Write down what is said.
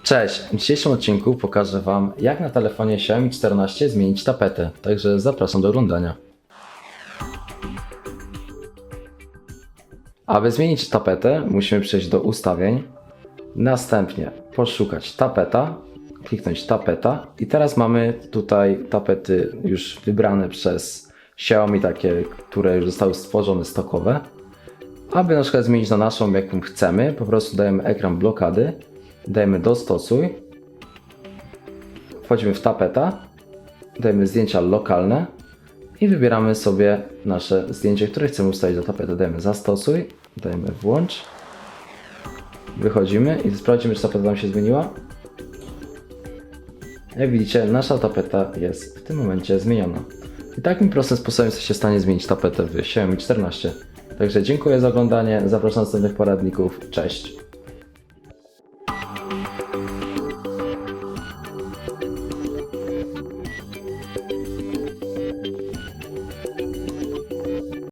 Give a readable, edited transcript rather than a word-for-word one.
Cześć! W dzisiejszym odcinku pokażę Wam, jak na telefonie Xiaomi 14 zmienić tapetę, także zapraszam do oglądania. Aby zmienić tapetę, musimy przejść do ustawień, następnie poszukać tapeta, kliknąć tapeta i teraz mamy tutaj tapety już wybrane przez Xiaomi, takie, które już zostały stworzone stokowe. Aby na przykład zmienić na naszą, jaką chcemy, po prostu dajemy ekran blokady, dajemy dostosuj, wchodzimy w tapeta, dajemy zdjęcia lokalne i wybieramy sobie nasze zdjęcie, które chcemy ustawić do tapety. Dajemy zastosuj, dajemy włącz, wychodzimy i sprawdzimy, czy tapeta nam się zmieniła. Jak widzicie, nasza tapeta jest w tym momencie zmieniona. I takim prostym sposobem jesteście w stanie zmienić tapetę w Xiaomi 14. Także dziękuję za oglądanie, zapraszam do następnych poradników, cześć!